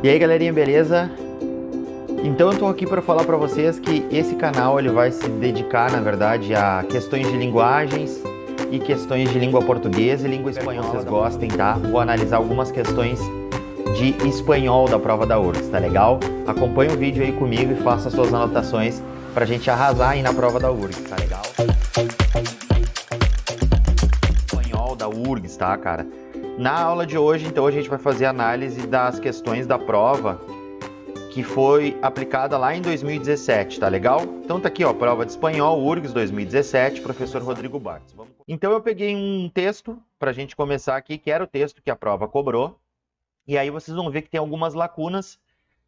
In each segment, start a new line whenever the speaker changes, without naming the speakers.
E aí, galerinha, beleza? Então eu tô aqui para falar para vocês que esse canal ele vai se dedicar, na verdade, a questões de linguagens e questões de língua portuguesa e língua espanhola. Vocês gostem, tá? Vou analisar algumas questões de espanhol da prova da URGS, tá legal? Acompanhe o vídeo aí comigo e faça suas anotações pra gente arrasar aí na prova da URGS, tá legal? Espanhol da URGS, tá, cara? Na aula de hoje, então, a gente vai fazer análise das questões da prova que foi aplicada lá em 2017, tá legal? Então tá aqui, ó, prova de espanhol, URGS 2017, professor Rodrigo Bartz. Então eu peguei um texto pra gente começar aqui, que era o texto que a prova cobrou, e aí vocês vão ver que tem algumas lacunas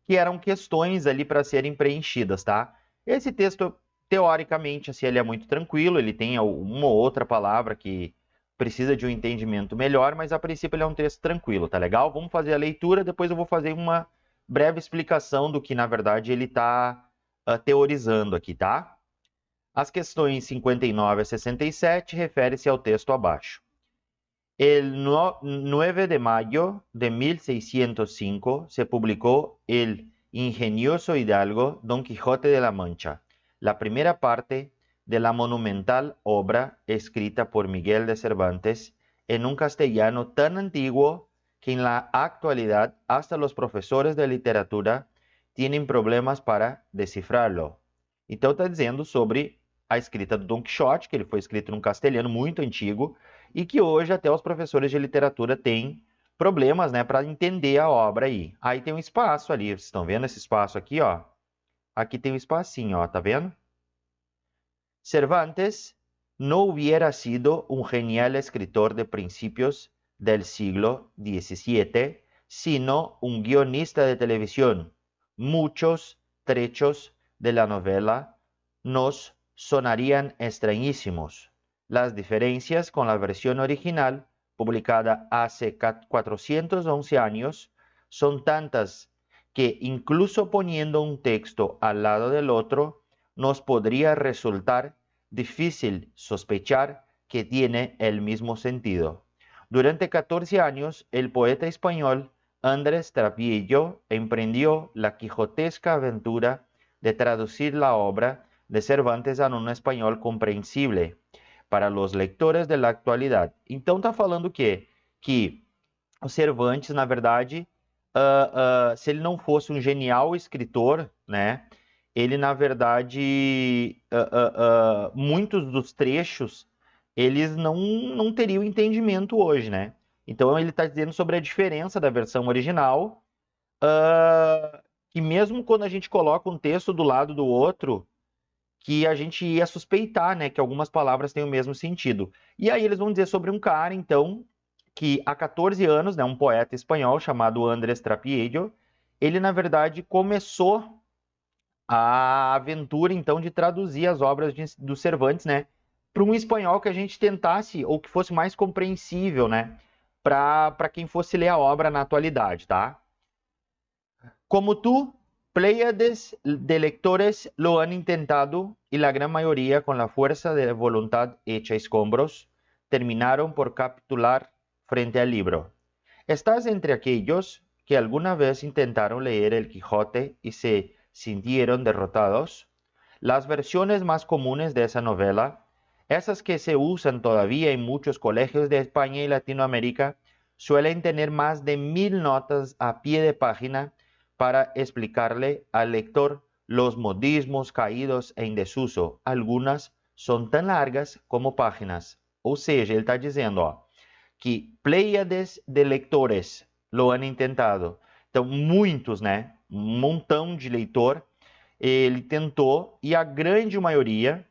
que eram questões ali para serem preenchidas, tá? Esse texto, teoricamente, assim, ele é muito tranquilo, ele tem uma ou outra palavra que precisa de um entendimento melhor, mas a princípio ele é um texto tranquilo, tá legal? Vamos fazer a leitura, depois eu vou fazer uma breve explicação do que, na verdade, ele está teorizando aqui, tá? As questões 59 a 67 refere-se ao texto abaixo. El 9 de mayo de 1605 se publicó el ingenioso hidalgo Don Quijote de la Mancha, la primera parte de la monumental obra escrita por Miguel de Cervantes en un castellano tan antiguo que en la actualidad hasta los profesores de literatura tienen problemas para decifrarlo. Então está dizendo sobre a escrita do Don Quixote, que ele foi escrito num castelhano muito antigo e que hoje até os professores de literatura têm problemas, né, para entender a obra aí. Aí tem um espaço ali, vocês estão vendo esse espaço aqui, ó? Aqui tem um espacinho, ó, tá vendo? Cervantes no hubiera sido un genial escritor de principios del siglo XVII, sino un guionista de televisión. Muchos trechos de la novela nos sonarían extrañísimos. Las diferencias con la versión original, publicada hace 411 años, son tantas que incluso poniendo un texto al lado del otro, nos podría resultar difícil sospechar que tiene el mismo sentido. Durante 14 años, el poeta español Andrés Trapillo emprendió la quijotesca aventura de traducir la obra de Cervantes a un espanhol compreensível para os leitores da atualidade. Então está falando o quê? Que o Cervantes, na verdade, se ele não fosse um genial escritor, né, ele, na verdade, muitos dos trechos, eles não teriam entendimento hoje, né? Então ele está dizendo sobre a diferença da versão original, que mesmo quando a gente coloca um texto do lado do outro, que a gente ia suspeitar, né, que algumas palavras têm o mesmo sentido. E aí eles vão dizer sobre um cara, então, que há 14 anos, né, um poeta espanhol chamado Andrés Trapillo, ele, na verdade, começou a aventura, então, de traduzir as obras do Cervantes, né, para um espanhol que a gente tentasse, ou que fosse mais compreensível, né, para quem fosse ler a obra na atualidade, tá? Como tú, pléyades de lectores lo han intentado y la gran mayoría con la fuerza de voluntad hecha escombros, terminaron por capitular frente al libro. ¿Estás entre aquellos que alguna vez intentaron leer El Quijote y se sintieron derrotados? Las versiones más comunes de esa novela, esas que se usan todavía en muchos colegios de España y Latinoamérica, suelen tener más de 1000 notas a pie de página para explicarle al lector los modismos caídos en desuso. Algunas son tan largas como páginas. Ou seja, ele está dizendo, ó, que pleiades de leitores lo han intentado. Então, muitos, né, um montão de leitor, ele tentou, e a grande maioria,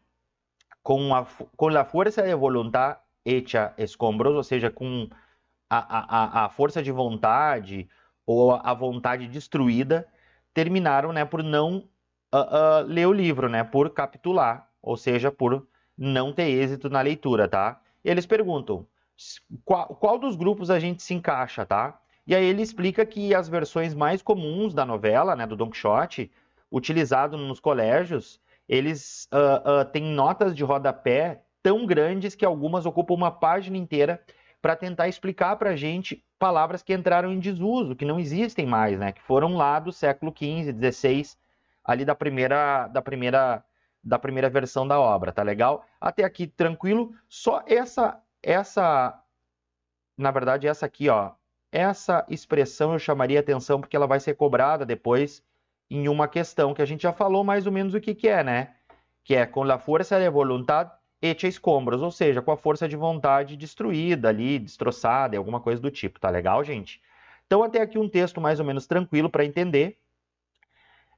com a força de vontade hecha escombros, ou seja, com a força de vontade ou a vontade destruída, terminaram, né, por não ler o livro, né, por capitular, ou seja, por não ter êxito na leitura, tá? E eles perguntam, qual dos grupos a gente se encaixa, tá? E aí ele explica que as versões mais comuns da novela, né, do Don Quixote, utilizado nos colégios, eles têm notas de rodapé tão grandes que algumas ocupam uma página inteira para tentar explicar para a gente palavras que entraram em desuso, que não existem mais, né? Que foram lá do século XV, XVI, ali da primeira versão da obra, tá legal? Até aqui tranquilo. Só na verdade, essa aqui, ó, essa expressão eu chamaria atenção porque ela vai ser cobrada depois em uma questão que a gente já falou mais ou menos o que é, né? Que é com la fuerza de voluntad hecha escombros, ou seja, com a força de vontade destruída ali, destroçada, alguma coisa do tipo, tá legal, gente? Então, até aqui um texto mais ou menos tranquilo para entender.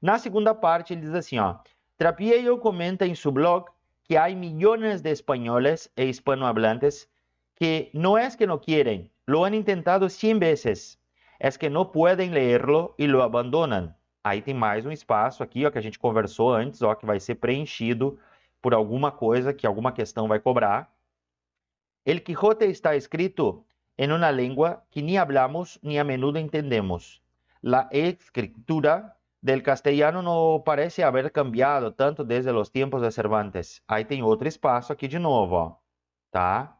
Na segunda parte, ele diz assim, ó, Trapiello comenta em seu blog que há millones de espanhóis e hispanohablantes que no es que no quieren, lo han intentado 100 veces, es que no pueden leerlo y lo abandonan. Aí tem mais um espaço aqui, ó, que a gente conversou antes, ó, que vai ser preenchido por alguma coisa que alguma questão vai cobrar. El Quijote está escrito en una lengua que ni hablamos ni a menudo entendemos. La escritura del castellano no parece haber cambiado tanto desde los tiempos de Cervantes. Aí tem outro espaço aqui de novo, ó, tá?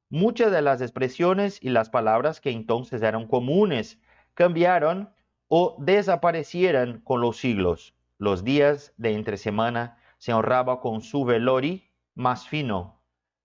Muchas de las expresiones y las palabras que entonces eran comunes cambiaron o desaparecieron con los siglos. Los días de entre semana se honraba con su velori más fino,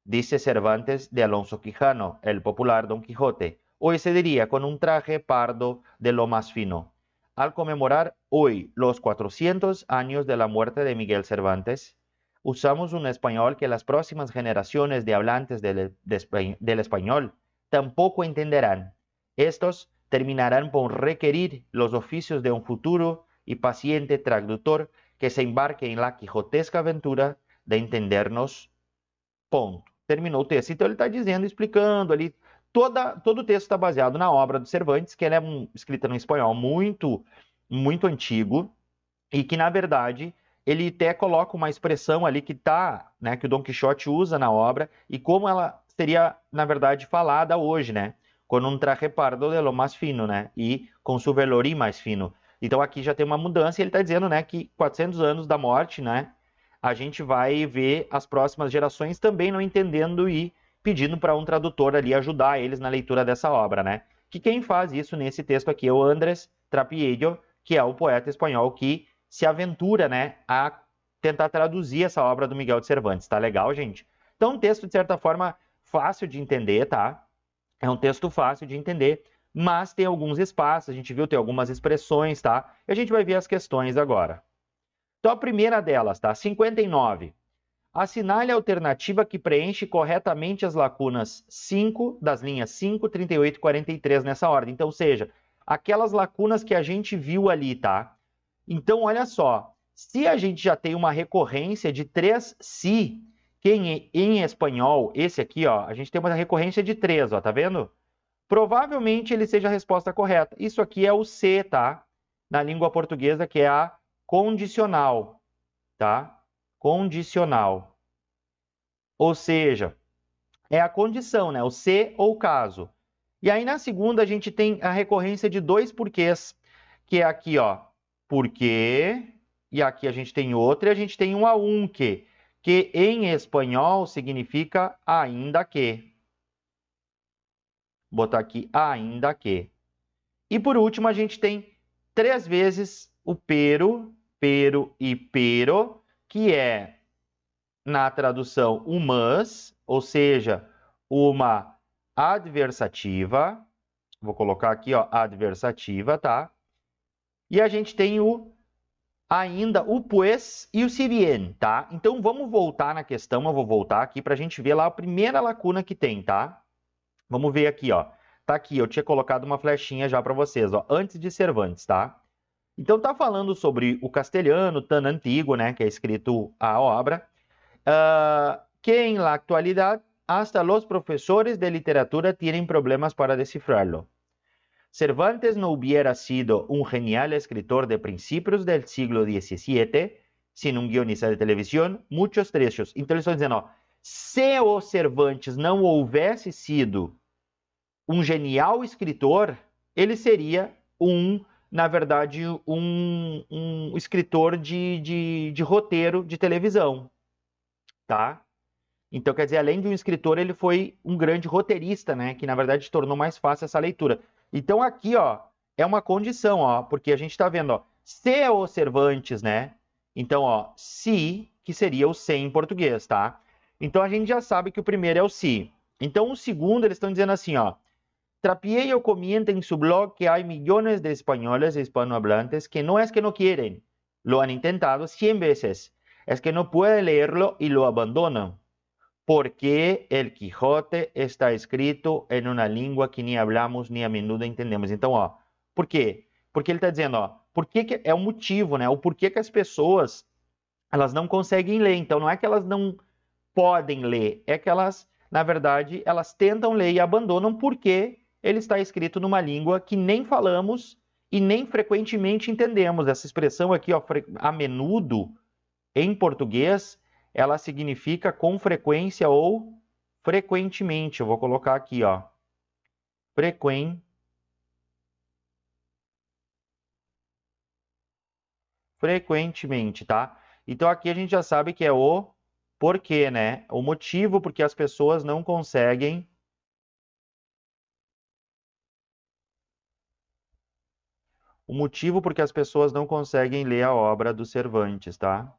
dice Cervantes de Alonso Quijano, el popular Don Quijote. Hoy se diría con un traje pardo de lo más fino. Al conmemorar hoy los 400 años de la muerte de Miguel Cervantes, usamos un español que las próximas generaciones de hablantes del español tampoco entenderán. Estos terminarán por requerir los oficios de un futuro y paciente traductor que se embarque en la quijotesca aventura de entendernos. Ponto. Terminou o texto. Então ele está dizendo, explicando ali. Todo o texto está baseado na obra do Cervantes, que ela é escrita no espanhol muito, muito antigo, e que, na verdade, ele até coloca uma expressão ali que tá, né, que o Dom Quixote usa na obra, e como ela seria, na verdade, falada hoje, né? Com um traje pardo de lo mais fino, né? E com su velori mais fino. Então aqui já tem uma mudança, e ele está dizendo, né, que 400 anos da morte, né? A gente vai ver as próximas gerações também não entendendo e pedindo para um tradutor ali ajudar eles na leitura dessa obra, né? Que quem faz isso nesse texto aqui é o Andrés Trapiello, que é o poeta espanhol que se aventura, né, a tentar traduzir essa obra do Miguel de Cervantes. Tá legal, gente? Então, um texto, de certa forma, fácil de entender, tá? É um texto fácil de entender, mas tem alguns espaços, a gente viu, tem algumas expressões, tá? E a gente vai ver as questões agora. Então, a primeira delas, tá? 59. Assinale a alternativa que preenche corretamente as lacunas 5, das linhas 5, 38 e 43 nessa ordem. Então, ou seja, aquelas lacunas que a gente viu ali, tá? Então, olha só, se a gente já tem uma recorrência de 3 si, que em espanhol, esse aqui, ó, a gente tem uma recorrência de 3, ó, tá vendo? Provavelmente ele seja a resposta correta. Isso aqui é o C, tá? Na língua portuguesa, que é a condicional, tá? Condicional. Ou seja, é a condição, né? O se ou caso. E aí na segunda a gente tem a recorrência de 2 porquês, que é aqui, ó, porque, e aqui a gente tem outra, e a gente tem um aunque, que em espanhol significa ainda que. Vou botar aqui ainda que. E por último a gente tem 3 vezes o pero e pero, que é, na tradução, o mas, ou seja, uma adversativa. Vou colocar aqui, ó, adversativa, tá? E a gente tem ainda o pues e o si bien, tá? Então, vamos voltar na questão, eu vou voltar aqui para a gente ver lá a primeira lacuna que tem, tá? Vamos ver aqui, ó. Tá aqui, eu tinha colocado uma flechinha já para vocês, ó, antes de Cervantes, tá? Então, tá falando sobre o castelhano tan antigo, né, que é escrito a obra, que en la actualidad hasta los profesores de literatura tienen problemas para descifrarlo. Cervantes no hubiera sido un genial escritor de principios del siglo XVII, sin un guionista de televisión, muchos trechos. Então, eles estão dizendo, ó, se o Cervantes não houvesse sido um genial escritor, ele seria na verdade, um escritor de roteiro de televisão, tá? Então, quer dizer, além de um escritor, ele foi um grande roteirista, né? Que, na verdade, tornou mais fácil essa leitura. Então, aqui, ó, é uma condição, ó, porque a gente está vendo, ó, se é o Cervantes, né? Então, ó, se, que seria o se em português, tá? Então, a gente já sabe que o primeiro é o se. Então, o segundo, eles estão dizendo assim, ó, Trapiello comenta en su blog que hay millones de españoles hispanohablantes que no es que no quieren, lo han intentado 100 veces, es que no pueden leerlo y lo abandonan. Porque el Quijote está escrito em uma língua que nem hablamos nem a menudo entendemos. Então, ó, por quê? Porque ele está dizendo, ó, por que é o motivo, né? O porquê que as pessoas elas não conseguem ler. Então, não é que elas não podem ler, é que elas, na verdade, elas tentam ler e abandonam porque ele está escrito numa língua que nem falamos e nem frequentemente entendemos. Essa expressão aqui, ó, a menudo, em português, ela significa com frequência ou frequentemente. Eu vou colocar aqui, ó. Frequentemente, tá? Então aqui a gente já sabe que é o porquê, né? O motivo porque as pessoas não conseguem ler a obra do Cervantes, tá?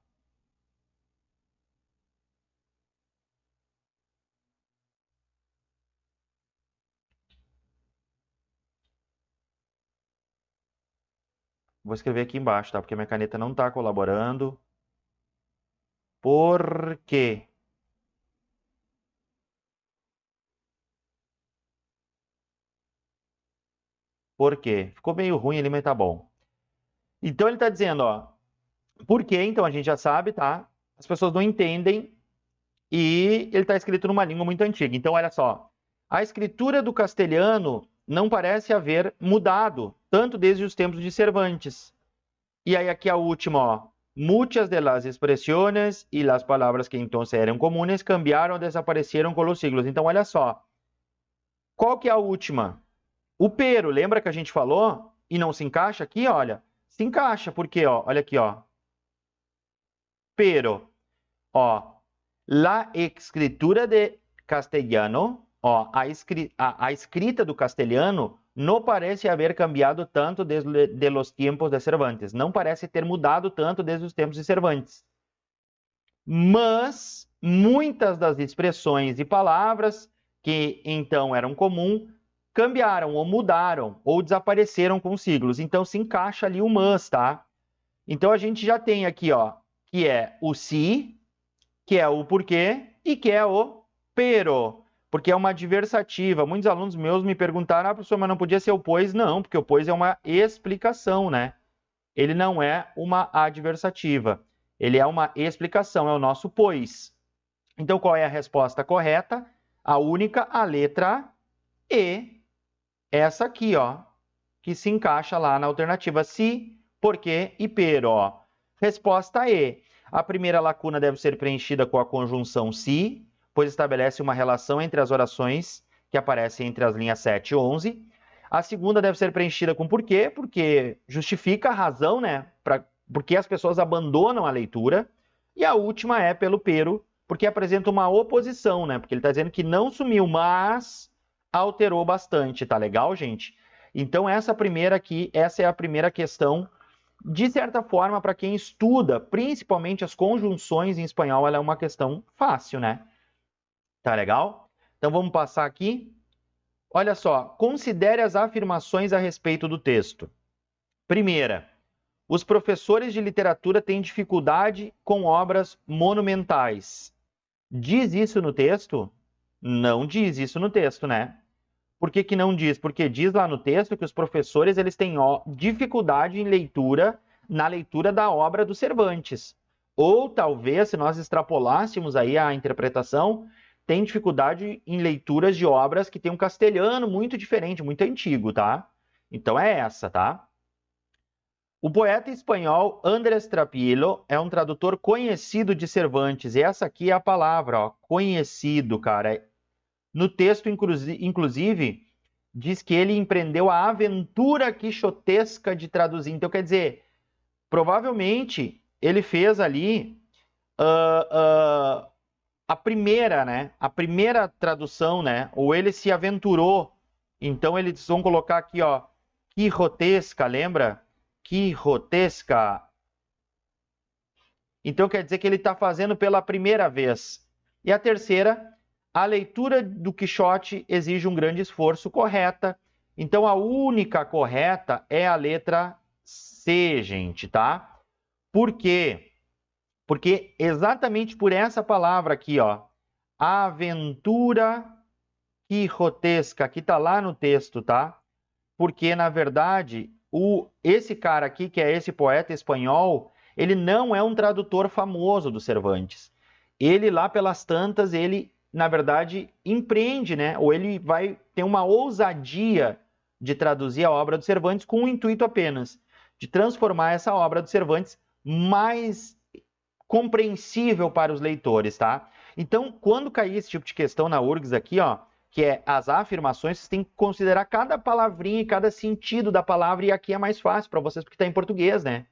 Vou escrever aqui embaixo, tá? Porque minha caneta não está colaborando. Por quê? Por quê? Ficou meio ruim ali, mas tá bom. Então ele está dizendo, ó, por quê? Então a gente já sabe, tá? As pessoas não entendem e ele está escrito numa língua muito antiga. Então, olha só, a escritura do castelhano não parece haver mudado, tanto desde os tempos de Cervantes. E aí aqui a última, ó. Muchas de las expresiones y las palabras que entonces eran comunes cambiaron, desaparecieron con los siglos. Então, olha só. Qual que é a última? O pero, lembra que a gente falou? E não se encaixa aqui, olha. Se encaixa, porque, ó, olha aqui, ó. Pero, ó. La escritura de castellano, ó, a escrita do castelhano não parece haver cambiado tanto desde os tempos de Cervantes. Não parece ter mudado tanto desde os tempos de Cervantes. Mas muitas das expressões e palavras que então eram comum cambiaram ou mudaram ou desapareceram com os siglos. Então se encaixa ali o mas, tá? Então a gente já tem aqui, ó, que é o si, que é o porquê e que é o pero, porque é uma adversativa. Muitos alunos meus me perguntaram, professor, mas não podia ser o pois? Não, porque o pois é uma explicação, né? Ele não é uma adversativa. Ele é uma explicação, é o nosso pois. Então, qual é a resposta correta? A única, a letra E. Essa aqui, ó, que se encaixa lá na alternativa si, porquê e pero, ó. Resposta E. A primeira lacuna deve ser preenchida com a conjunção si, pois estabelece uma relação entre as orações que aparecem entre as linhas 7 e 11. A segunda deve ser preenchida com porquê, porque justifica a razão, né, porque as pessoas abandonam a leitura. E a última é pelo pero, porque apresenta uma oposição, né, porque ele está dizendo que não sumiu, mas alterou bastante. Tá legal, gente? Então, essa é a primeira questão. De certa forma, para quem estuda, principalmente as conjunções em espanhol, ela é uma questão fácil, né? Tá legal? Então, vamos passar aqui. Olha só, considere as afirmações a respeito do texto. Primeira, os professores de literatura têm dificuldade com obras monumentais. Diz isso no texto? Não diz isso no texto, né? Por que não diz? Porque diz lá no texto que os professores eles têm dificuldade em leitura, na leitura da obra do Cervantes. Ou talvez, se nós extrapolássemos aí a interpretação, tem dificuldade em leituras de obras que tem um castelhano muito diferente, muito antigo, tá? Então é essa, tá? O poeta espanhol Andrés Trapiello é um tradutor conhecido de Cervantes. E essa aqui é a palavra, ó, conhecido, cara. No texto, inclusive, diz que ele empreendeu a aventura quixotesca de traduzir. Então, quer dizer, provavelmente ele fez ali a primeira, né? A primeira tradução, né? Ou ele se aventurou. Então eles vão colocar aqui, ó, quixotesca, lembra? Quixotesca. Então quer dizer que ele está fazendo pela primeira vez. E a terceira, a leitura do Quixote exige um grande esforço, correta. Então a única correta é a letra C, gente, tá? Por quê? Porque exatamente por essa palavra aqui, ó, aventura quixotesca, que está lá no texto, tá? Porque, na verdade, esse cara aqui, que é esse poeta espanhol, ele não é um tradutor famoso do Cervantes. Ele, lá pelas tantas, ele, na verdade, empreende, né? Ou ele vai ter uma ousadia de traduzir a obra do Cervantes com um intuito apenas de transformar essa obra do Cervantes mais compreensível para os leitores, tá? Então, quando cair esse tipo de questão na URGS aqui, ó, que é as afirmações, vocês têm que considerar cada palavrinha e cada sentido da palavra, e aqui é mais fácil para vocês, porque está em português, né?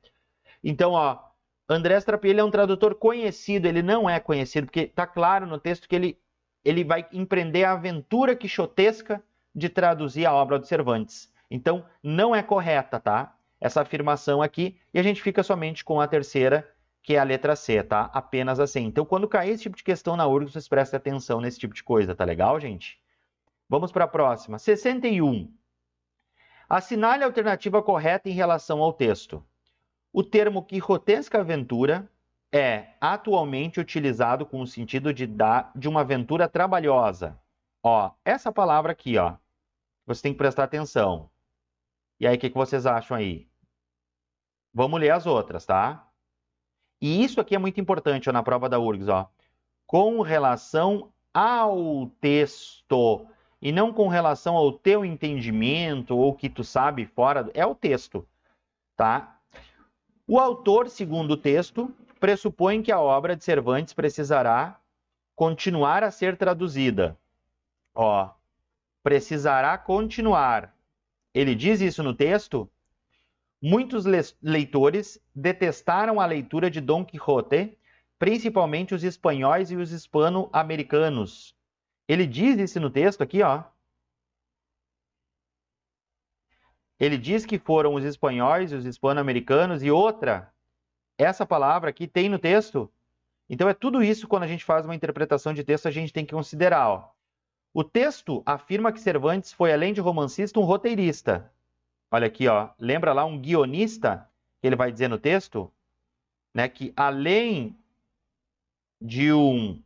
Então, ó, André Strapelli é um tradutor conhecido, ele não é conhecido, porque está claro no texto que ele vai empreender a aventura quixotesca de traduzir a obra do Cervantes. Então, não é correta, tá? Essa afirmação aqui, e a gente fica somente com a terceira, que é a letra C, tá? Apenas assim. Então, quando cair esse tipo de questão na URGS, vocês prestem atenção nesse tipo de coisa, tá legal, gente? Vamos para a próxima. 61. Assinale a alternativa correta em relação ao texto. O termo quixotesca aventura é atualmente utilizado com o sentido de uma aventura trabalhosa. Ó, essa palavra aqui, ó, você tem que prestar atenção. E aí, o que vocês acham aí? Vamos ler as outras, tá? E isso aqui é muito importante, ó, na prova da URGS, ó. Com relação ao texto, e não com relação ao teu entendimento ou o que tu sabe fora, é o texto, tá? O autor, segundo o texto, pressupõe que a obra de Cervantes precisará continuar a ser traduzida. Ó, precisará continuar. Ele diz isso no texto? Muitos leitores detestaram a leitura de Dom Quixote, principalmente os espanhóis e os hispano-americanos. Ele diz isso no texto aqui, ó. Ele diz que foram os espanhóis e os hispano-americanos e outra. Essa palavra aqui tem no texto. Então é tudo isso quando a gente faz uma interpretação de texto, a gente tem que considerar, ó. O texto afirma que Cervantes foi, além de romancista, um roteirista. Olha aqui, ó. Lembra lá um guionista? Que ele vai dizer no texto, né, que além de um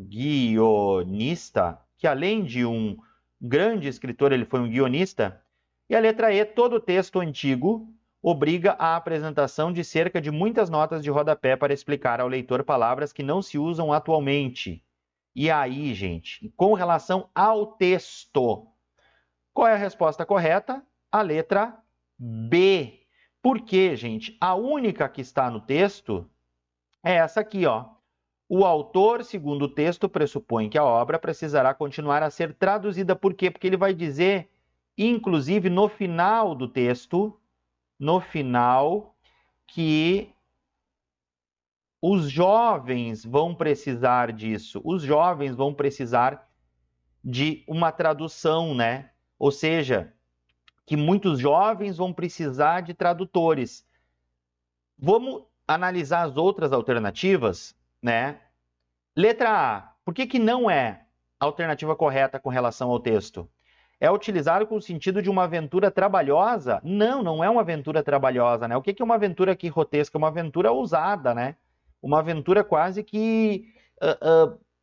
guionista, que além de um grande escritor, ele foi um guionista. E a letra E, todo texto antigo obriga à apresentação de cerca de muitas notas de rodapé para explicar ao leitor palavras que não se usam atualmente. E aí, gente, com relação ao texto, qual é a resposta correta? A letra B. Por quê, gente? A única que está no texto é essa aqui, ó. O autor, segundo o texto, pressupõe que a obra precisará continuar a ser traduzida. Por quê? Porque ele vai dizer, inclusive no final do texto, no final, que os jovens vão precisar disso. Os jovens vão precisar de uma tradução, né? Ou seja, que muitos jovens vão precisar de tradutores. Vamos analisar as outras alternativas, né? Letra A. Por que não é a alternativa correta com relação ao texto? É utilizado com o sentido de uma aventura trabalhosa? Não, não é uma aventura trabalhosa, né? O que é uma aventura quixotesca? Uma aventura ousada, né? Uma aventura quase que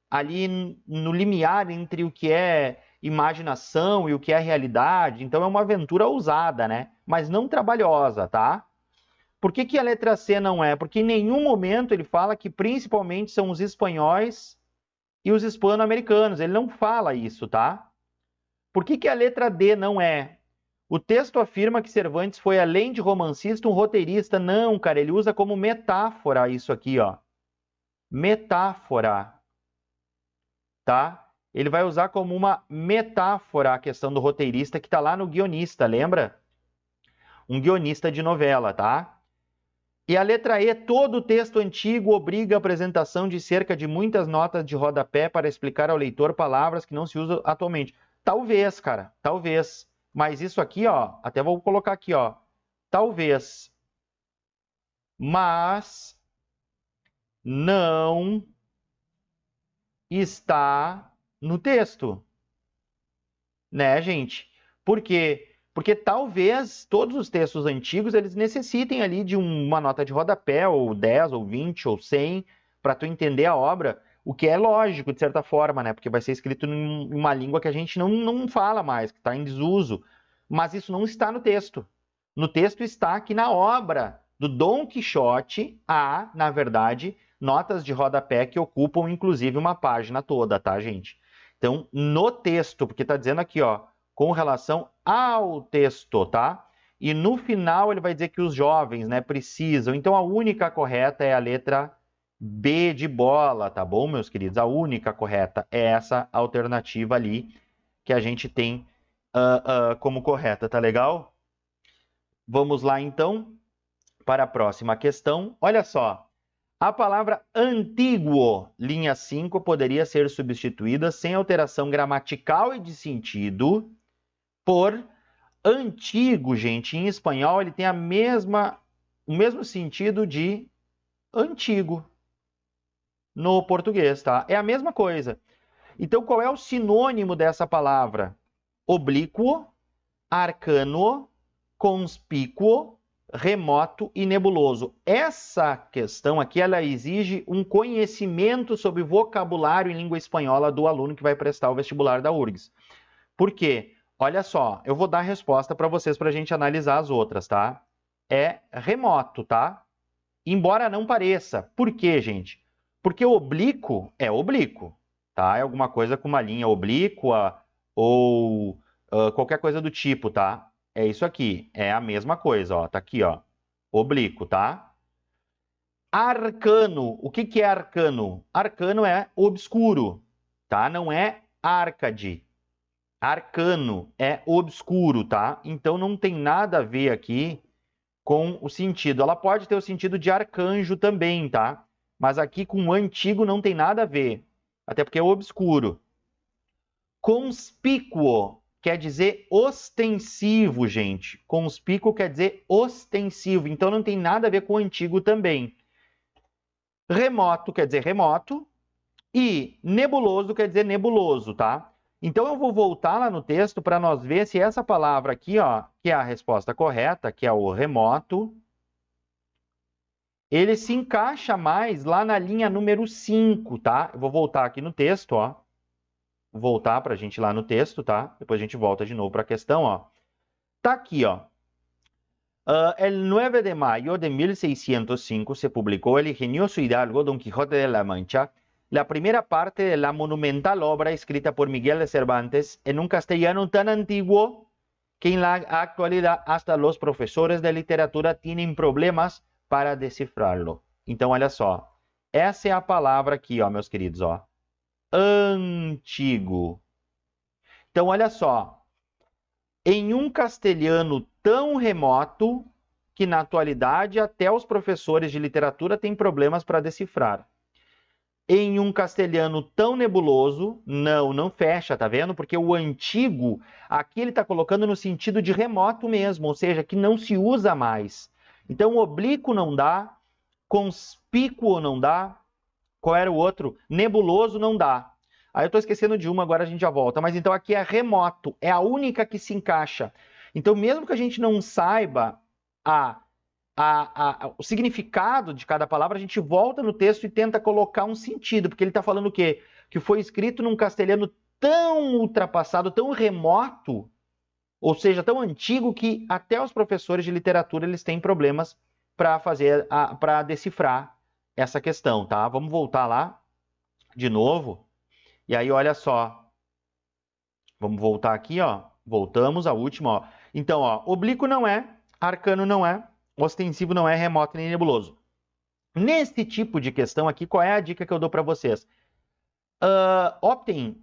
ali no limiar entre o que é imaginação e o que é realidade. Então é uma aventura ousada, né? Mas não trabalhosa, tá? Por que a letra C não é? Porque em nenhum momento ele fala que principalmente são os espanhóis e os hispano-americanos. Ele não fala isso, tá? Por que a letra D não é? O texto afirma que Cervantes foi, além de romancista, um roteirista. Não, cara, ele usa como metáfora isso aqui, ó. Metáfora, tá? Ele vai usar como uma metáfora a questão do roteirista que está lá no guionista, lembra? Um guionista de novela, tá? E a letra E, todo texto antigo obriga a apresentação de cerca de muitas notas de rodapé para explicar ao leitor palavras que não se usam atualmente. Talvez, cara, talvez. Mas isso aqui, ó, até vou colocar aqui, ó. Talvez. Mas não está no texto. Né, gente? Por quê? Porque talvez todos os textos antigos eles necessitem ali de uma nota de rodapé, ou 10, ou 20, ou 100, para tu entender a obra, o que é lógico, de certa forma, né? Porque vai ser escrito em uma língua que a gente não fala mais, que está em desuso. Mas isso não está no texto. No texto está que na obra do Dom Quixote há, na verdade, notas de rodapé que ocupam, inclusive, uma página toda, tá, gente? Então, no texto, porque está dizendo aqui, ó, com relação ao texto, tá? E no final ele vai dizer que os jovens, né, precisam. Então, a única correta é a letra B de bola, tá bom, meus queridos? A única correta é essa alternativa ali que a gente tem como correta, tá legal? Vamos lá, então, para a próxima questão. Olha só. A palavra antiguo, linha 5, poderia ser substituída sem alteração gramatical e de sentido por antigo, gente. Em espanhol, ele tem o mesmo sentido de antigo no português, tá? É a mesma coisa. Então, qual é o sinônimo dessa palavra? Oblíquo, arcano, conspícuo, remoto e nebuloso. Essa questão aqui, ela exige um conhecimento sobre vocabulário em língua espanhola do aluno que vai prestar o vestibular da URGS. Por quê? Olha só, eu vou dar a resposta para vocês para a gente analisar as outras, tá? É remoto, tá? Embora não pareça. Por quê, gente? Porque o oblíquo é oblíquo, tá? É alguma coisa com uma linha oblíqua ou qualquer coisa do tipo, tá? É isso aqui, é a mesma coisa, ó. Tá aqui, ó. Oblíquo, tá? Arcano. O que que é arcano? Arcano é obscuro, tá? Não é Árcade. Arcano é obscuro, tá? Então não tem nada a ver aqui com o sentido. Ela pode ter o sentido de arcanjo também, tá? Mas aqui com o antigo não tem nada a ver. Até porque é obscuro. Conspícuo quer dizer ostensivo, gente. Conspícuo quer dizer ostensivo. Então não tem nada a ver com o antigo também. Remoto quer dizer remoto. E nebuloso quer dizer nebuloso, tá? Então eu vou voltar lá no texto para nós ver se essa palavra aqui, ó, que é a resposta correta, que é o remoto, ele se encaixa mais lá na linha número 5, tá? Eu vou voltar aqui no texto, ó. Voltar para a gente ir lá no texto, tá? Depois a gente volta de novo para a questão, ó. Tá aqui, ó. El 9 de mayo de 1605 se publicó El ingenioso hidalgo Don Quijote de la Mancha, la primera parte de la monumental obra escrita por Miguel de Cervantes en un castellano tan antiguo que en la actualidad hasta los profesores de literatura tienen problemas para decifrarlo. Então, olha só. Essa é a palavra aqui, ó, meus queridos, ó. Antigo. Então, olha só. Em um castelhano tão remoto que, na atualidade, até os professores de literatura têm problemas para decifrar. Em um castelhano tão nebuloso, não fecha, tá vendo? Porque o antigo, aqui ele está colocando no sentido de remoto mesmo, ou seja, que não se usa mais. Então, oblíquo não dá, conspícuo não dá, qual era o outro? Nebuloso não dá. Aí eu estou esquecendo de uma, agora a gente já volta. Mas então aqui é remoto, é a única que se encaixa. Então, mesmo que a gente não saiba o significado de cada palavra, a gente volta no texto e tenta colocar um sentido, porque ele está falando o quê? Que foi escrito num castelhano tão ultrapassado, tão remoto, ou seja, tão antigo que até os professores de literatura eles têm problemas para decifrar essa questão, tá? Vamos voltar lá de novo. E aí, olha só. Vamos voltar aqui, ó. Voltamos à última, ó. Então, ó, oblíquo não é, arcano não é, ostensivo não é, remoto nem nebuloso. Nesse tipo de questão aqui, qual é a dica que eu dou para vocês? Optem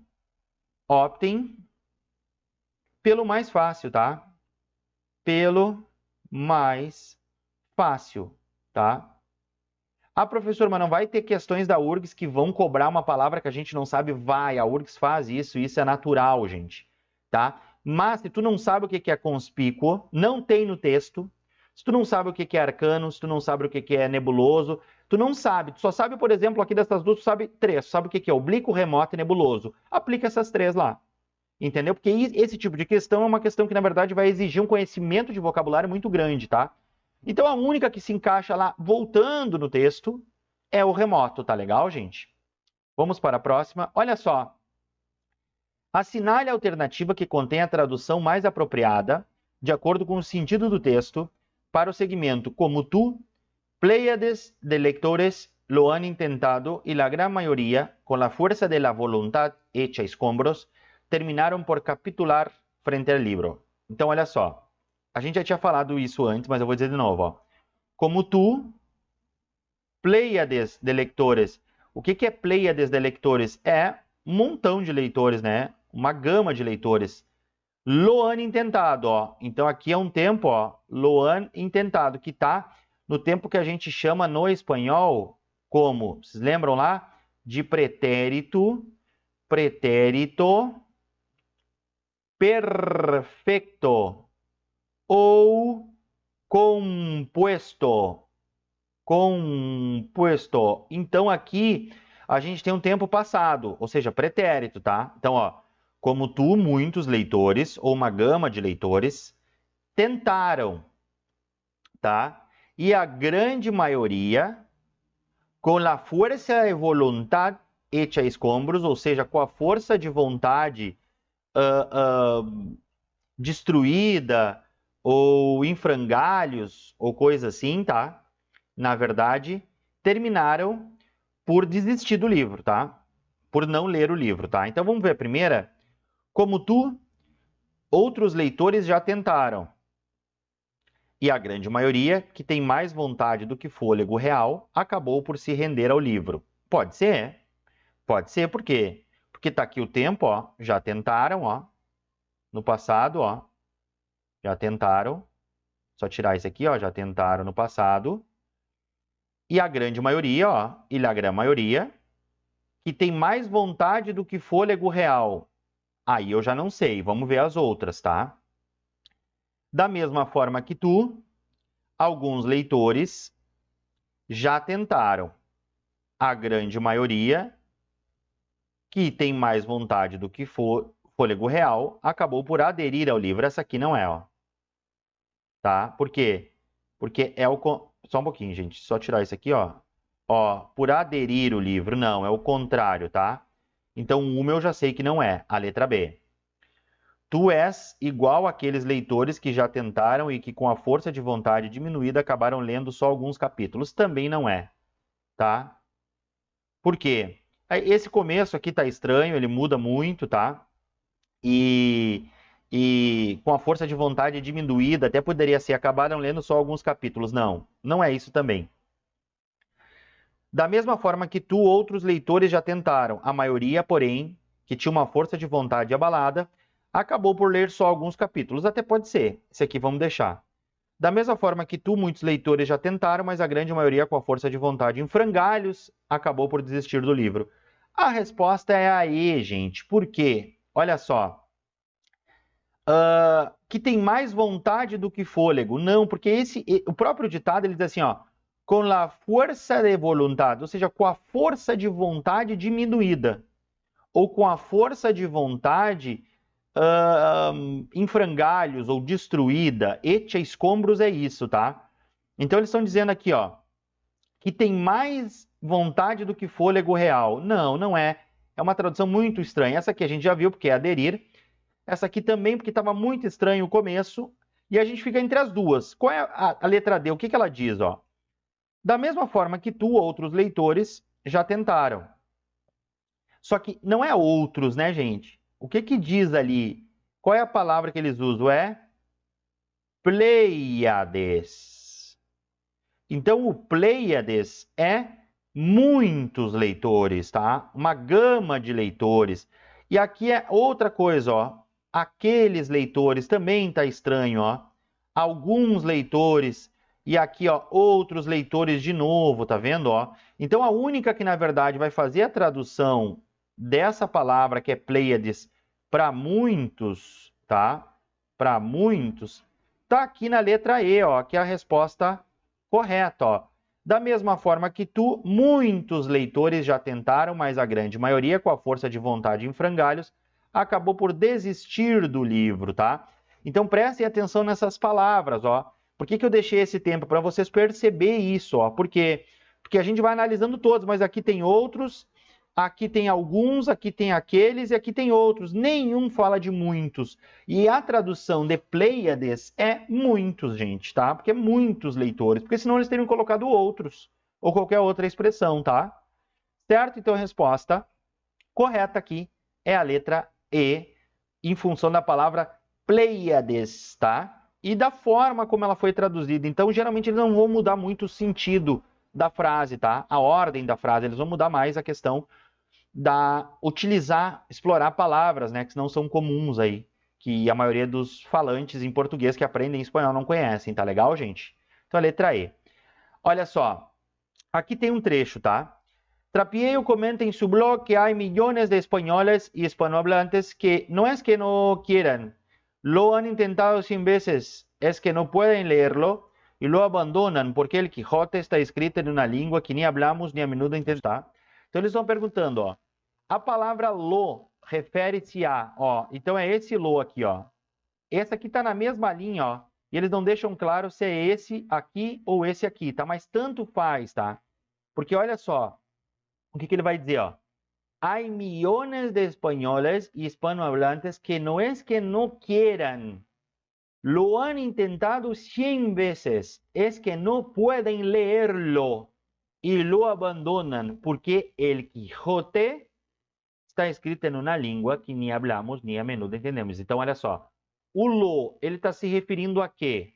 pelo mais fácil, tá? Pelo mais fácil. tá? Ah, professor, mas não vai ter questões da URGS que vão cobrar uma palavra que a gente não sabe? Vai, a URGS faz isso é natural, gente, tá? Mas se tu não sabe o que é conspícuo, não tem no texto. Se tu não sabe o que é arcano, se tu não sabe o que é nebuloso, tu não sabe. Tu só sabe, por exemplo, aqui dessas duas, tu sabe três. Tu sabe o que é oblíquo, remoto e nebuloso. Aplica essas três lá. Entendeu? Porque esse tipo de questão é uma questão que, na verdade, vai exigir um conhecimento de vocabulário muito grande, tá? Então, a única que se encaixa lá, voltando no texto, é o remoto, tá legal, gente? Vamos para a próxima. Olha só. Assinale a alternativa que contém a tradução mais apropriada, de acordo com o sentido do texto, para o segmento como tú, pléyades de lectores lo han intentado y la gran mayoría, con la fuerza de la voluntad hecha escombros, terminaram por capitular frente ao livro. Então, olha só. A gente já tinha falado isso antes, mas eu vou dizer de novo. Ó. Como tu, pléyades de leitores. O que é pléyades de leitores? É um montão de leitores, né? Uma gama de leitores. Lo han intentado, ó. Então, aqui é um tempo, ó. Lo han intentado, que está no tempo que a gente chama no espanhol como, vocês lembram lá? De pretérito perfeito ou composto. Então, aqui a gente tem um tempo passado, ou seja, pretérito, tá? Então, ó, como tu, muitos leitores, ou uma gama de leitores, tentaram, tá? E a grande maioria, com a força de vontade hecha escombros, ou seja, com a força de vontade destruída, ou em frangalhos, ou coisa assim, tá? Na verdade, terminaram por desistir do livro, tá? Por não ler o livro, tá? Então, vamos ver a primeira. Como tu, outros leitores já tentaram. E a grande maioria, que tem mais vontade do que fôlego real, acabou por se render ao livro. Pode ser. Pode ser, por quê? Porque tá aqui o tempo, ó. Já tentaram, ó. No passado, ó. Já tentaram. Só tirar isso aqui, ó. Já tentaram no passado. E a grande maioria, ó. E a grande maioria, que tem mais vontade do que fôlego real. Aí eu já não sei. Vamos ver as outras, tá? Da mesma forma que tu, alguns leitores já tentaram. A grande maioria, que tem mais vontade do que fôlego real, acabou por aderir ao livro. Essa aqui não é, ó. Tá? Por quê? Porque é o... Só um pouquinho, gente. Só tirar isso aqui, ó. Ó, por aderir o livro. Não, é o contrário, tá? Então, uma eu já sei que não é. A letra B. Tu és igual àqueles leitores que já tentaram e que, com a força de vontade diminuída, acabaram lendo só alguns capítulos. Também não é, tá? Por quê? Esse começo aqui tá estranho, ele muda muito, tá? E com a força de vontade diminuída, até poderia ser, acabaram lendo só alguns capítulos. Não, não é isso também. Da mesma forma que tu, outros leitores já tentaram. A maioria, porém, que tinha uma força de vontade abalada, acabou por ler só alguns capítulos. Até pode ser. Esse aqui vamos deixar. Da mesma forma que tu, muitos leitores já tentaram, mas a grande maioria, com a força de vontade em frangalhos, acabou por desistir do livro. A resposta é a E, gente. Por quê? Olha só. Que tem mais vontade do que fôlego. Não, porque o próprio ditado, ele diz assim, ó. Com la fuerza de voluntad, ou seja, com a força de vontade diminuída. Ou com a força de vontade em frangalhos ou destruída. Hecha escombros é isso, tá? Então, eles estão dizendo aqui, ó, que tem mais vontade do que fôlego real. Não, não é. É uma tradução muito estranha. Essa aqui a gente já viu, porque é aderir. Essa aqui também, porque estava muito estranho o começo. E a gente fica entre as duas. Qual é a letra D? O que ela diz, ó? Da mesma forma que tu, outros leitores, já tentaram. Só que não é outros, né, gente? O que diz ali? Qual é a palavra que eles usam? É Pleiades. Então, o Pleiades é muitos leitores, tá? Uma gama de leitores. E aqui é outra coisa, ó. Aqueles leitores também tá estranho, ó. Alguns leitores. E aqui, ó, outros leitores de novo, tá vendo, ó? Então, a única que, na verdade, vai fazer a tradução dessa palavra, que é Pleiades, para muitos, tá? Para muitos, tá aqui na letra E, ó, que é a resposta correta, ó. Da mesma forma que tu, muitos leitores já tentaram, mas a grande maioria, com a força de vontade em frangalhos, acabou por desistir do livro, tá? Então, prestem atenção nessas palavras, ó. Por que eu deixei esse tempo? Para vocês perceber isso, ó. Por quê? Porque a gente vai analisando todos, mas aqui tem outros, aqui tem alguns, aqui tem aqueles e aqui tem outros. Nenhum fala de muitos. E a tradução de Pleiades é muitos, gente, tá? Porque é muitos leitores, porque senão eles teriam colocado outros ou qualquer outra expressão, tá? Certo? Então a resposta correta aqui é a letra E, em função da palavra Pleiades, tá? E da forma como ela foi traduzida. Então, geralmente, eles não vão mudar muito o sentido da frase, tá? A ordem da frase, eles vão mudar mais a questão da explorar palavras, né? Que não são comuns aí, que a maioria dos falantes em português que aprendem espanhol não conhecem, tá legal, gente? Então, a letra E. Olha só, aqui tem um trecho, tá? Trapieyo comenta en su blog que hay millones de españoles y hispanohablantes que no es que no quieran, lo han intentado 100 veces, es que no pueden leerlo y lo abandonan porque el Quijote está escrito en una lengua que ni hablamos ni a menudo entendemos. Tá? Então eles estão perguntando, ó, a palavra lo refere-se a, ó, então é esse lo aqui, ó. Esse aqui tá na mesma linha, ó, e eles não deixam claro se é esse aqui ou esse aqui, tá? Mas tanto faz, tá? Porque olha só, o que ele vai dizer, ó? Hay millones de españoles y hispanohablantes que no es que no quieran, lo han intentado 100 veces, es que no pueden leerlo y lo abandonan porque el Quijote está escrito en una lengua que ni hablamos ni a menudo entendemos. Então, olha só, o lo, ele está se referindo a quê?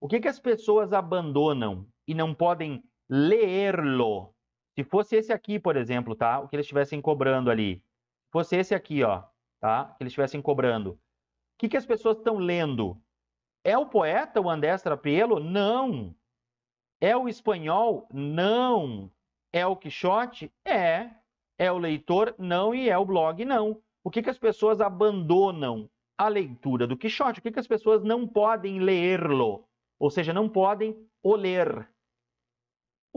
O que as pessoas abandonam e não podem ler-lo? Se fosse esse aqui, por exemplo, tá? O que eles estivessem cobrando ali. Se fosse esse aqui, ó, tá? Que eles estivessem cobrando. O que as pessoas estão lendo? É o poeta, o Andrés Trapelo? Não. É o espanhol? Não. É o Quixote? É. É o leitor? Não. E é o blog? Não. O que as pessoas abandonam? A leitura do Quixote. O que as pessoas não podem ler-lo? Ou seja, não podem o ler.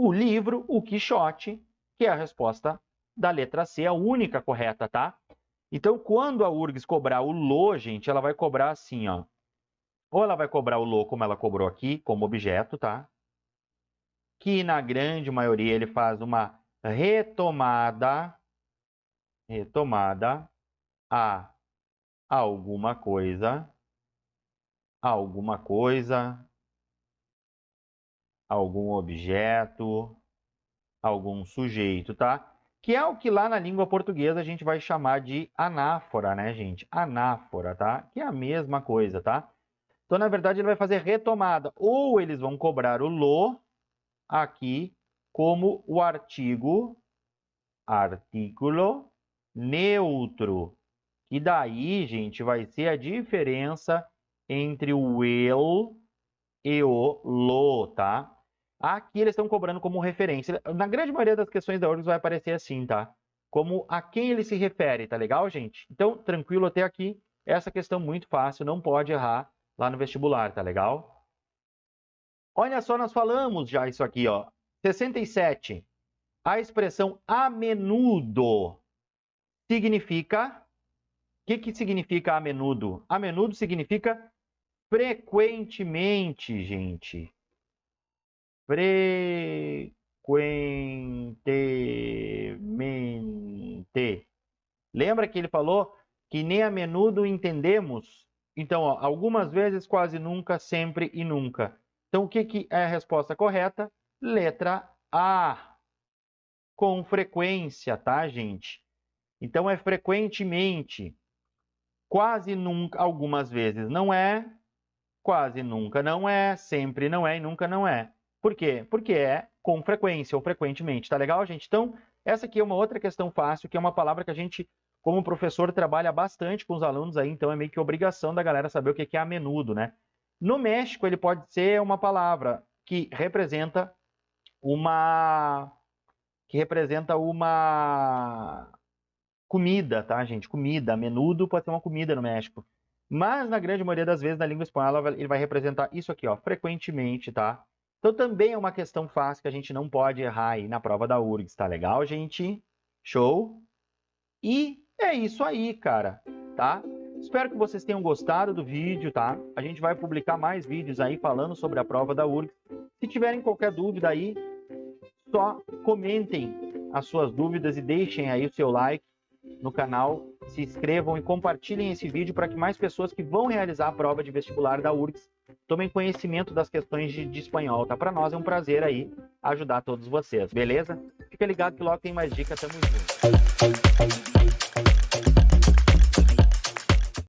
O livro, o Quixote, que é a resposta da letra C, a única correta, tá? Então, quando a URGS cobrar o lo, gente, ela vai cobrar assim, ó. Ou ela vai cobrar o lo como ela cobrou aqui, como objeto, tá? Que na grande maioria ele faz uma retomada a alguma coisa, algum objeto, algum sujeito, tá? Que é o que lá na língua portuguesa a gente vai chamar de anáfora, né, gente? Anáfora, tá? Que é a mesma coisa, tá? Então, na verdade, ele vai fazer retomada. Ou eles vão cobrar o lo aqui como o artículo neutro. E daí, gente, vai ser a diferença entre o el e o lo, tá? Aqui eles estão cobrando como referência. Na grande maioria das questões da URGS vai aparecer assim, tá? Como a quem ele se refere, tá legal, gente? Então, tranquilo até aqui. Essa questão muito fácil, não pode errar lá no vestibular, tá legal? Olha só, nós falamos já isso aqui, ó. 67. A expressão a menudo significa... O que significa a menudo? A menudo significa frequentemente, gente. Frequentemente. Lembra que ele falou que nem a menudo entendemos? Então, ó, algumas vezes, quase nunca, sempre e nunca. Então, o que é a resposta correta? Letra A. Com frequência, tá, gente? Então, é frequentemente. Quase nunca, algumas vezes não é. Quase nunca não é. Sempre não é e nunca não é. Por quê? Porque é com frequência ou frequentemente. Tá legal, gente? Então, essa aqui é uma outra questão fácil, que é uma palavra que a gente, como professor, trabalha bastante com os alunos aí. Então, é meio que obrigação da galera saber o que é a menudo, né? No México, ele pode ser uma palavra que representa uma comida, tá, gente? Comida, menudo pode ser uma comida no México. Mas na grande maioria das vezes na língua espanhola ele vai representar isso aqui, ó, frequentemente, tá? Então também é uma questão fácil que a gente não pode errar aí na prova da URGS, tá legal, gente? Show? E é isso aí, cara, tá? Espero que vocês tenham gostado do vídeo, tá? A gente vai publicar mais vídeos aí falando sobre a prova da URGS. Se tiverem qualquer dúvida aí, só comentem as suas dúvidas e deixem aí o seu like no canal, se inscrevam e compartilhem esse vídeo para que mais pessoas que vão realizar a prova de vestibular da URGS tomem conhecimento das questões de espanhol, tá? Para nós é um prazer aí ajudar todos vocês, beleza? Fica ligado que logo tem mais dicas, tamo junto.